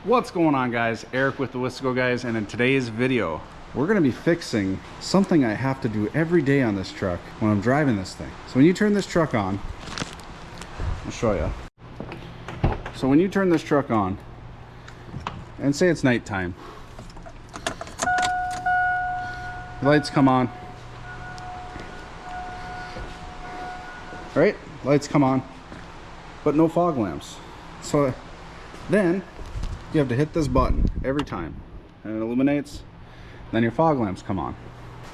What's going on, guys? Eric with Thewiscoguyz, and in today's video we're going to be fixing something I have to do every day on this truck when I'm driving this thing. So when you turn this truck on, I'll show you. So when you turn this truck on and say it's nighttime, the lights come on, right? Lights come on, but no fog lamps. So then you have to hit this button every time and it illuminates, then your fog lamps come on.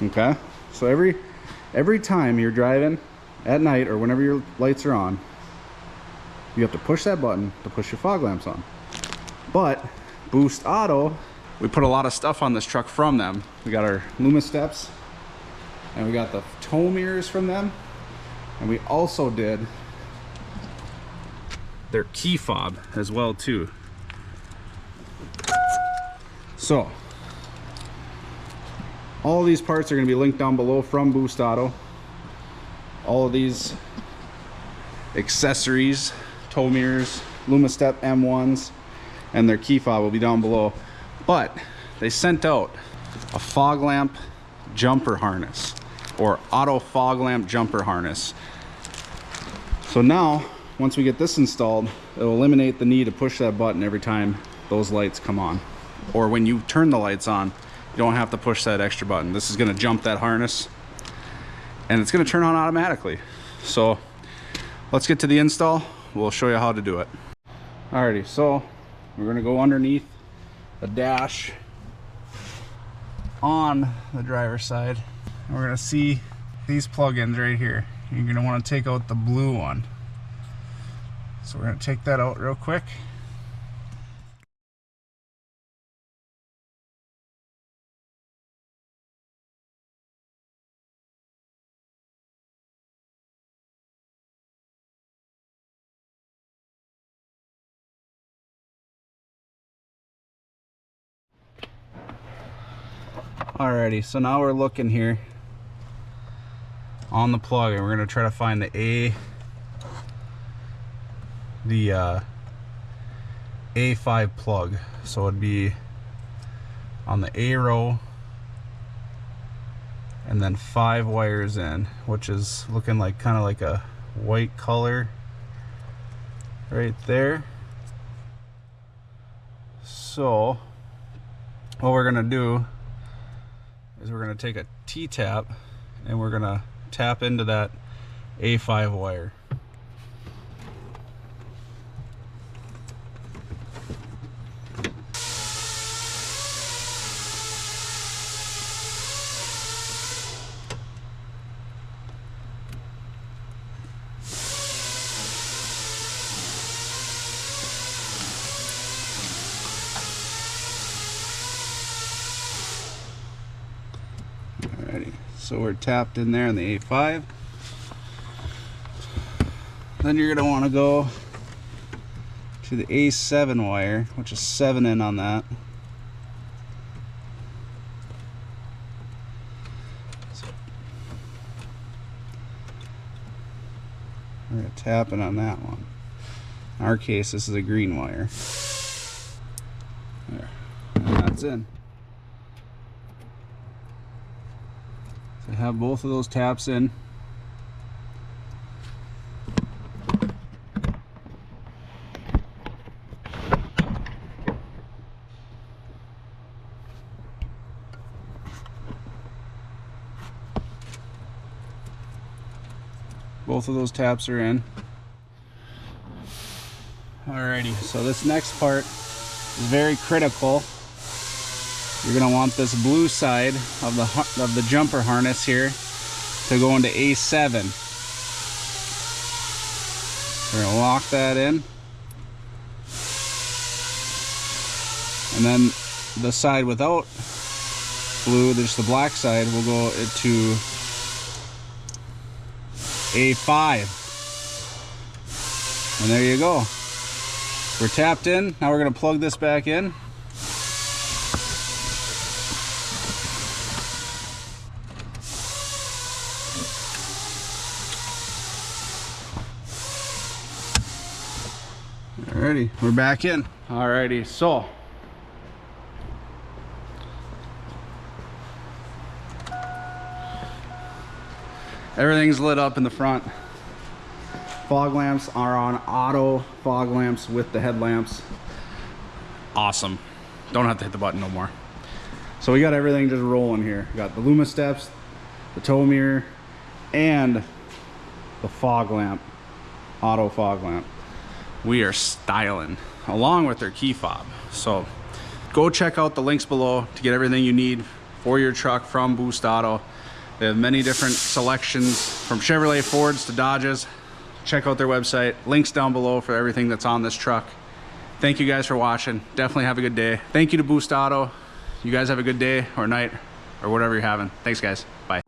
Okay, so every time you're driving at night or whenever your lights are on, you have to push that button to push your fog lamps on. But Boost Auto, we put a lot of stuff on this truck from them. We got our Luma steps and we got the tow mirrors from them, and we also did their key fob as well too. So all of these parts are going to be linked down below from Boost Auto. All of these accessories, tow mirrors, Luma Step M1s, and their key fob will be down below. But they sent out a fog lamp jumper harness, or auto fog lamp jumper harness. So now, once we get this installed, it'll eliminate the need to push that button every time those lights come on. Or when you turn the lights on, you don't have to push that extra button. This is gonna jump that harness and it's gonna turn on automatically. So let's get to the install. We'll show you how to do it. Alrighty, so we're gonna go underneath the dash on the driver's side. And we're gonna see these plugins right here. You're gonna wanna take out the blue one. So we're gonna take that out real quick. Alrighty, so now we're looking here on the plug, and we're gonna try to find the A5 plug. So it'd be on the A row and then 5 wires in, which is looking like kind of like a white color right there. So what we're gonna do is we're gonna take a T-tap and we're gonna tap into that A5 wire. Alrighty, so we're tapped in there in the A5. Then you're going to want to go to the A7 wire, which is 7 in on that. So we're going to tap it on that one. In our case, this is a green wire. There, and that's in. So have both of those taps in. Both of those taps are in. Alrighty, so this next part is very critical. You're gonna want this blue side of the jumper harness here to go into A7. We're gonna lock that in, and then the side without blue, just the black side, will go into A5. And there you go. We're tapped in. Now we're gonna plug this back in. Alrighty, we're back in. Alrighty, so Everything's lit up in the front. Fog lamps are on auto fog lamps with the headlamps. Awesome. Don't have to hit the button no more. So we got everything just rolling here. We got the Luma steps, the tow mirror, and the fog lamp, auto fog lamp. We are styling along with their key fob. So go check out the links below to get everything you need for your truck from Boost Auto. They have many different selections from Chevrolet, Fords to Dodges. Check out their website. Links down below for everything that's on this truck. Thank you guys for watching. Definitely have a good day. Thank you to Boost Auto. You guys have a good day or night or whatever you're having. Thanks guys. Bye.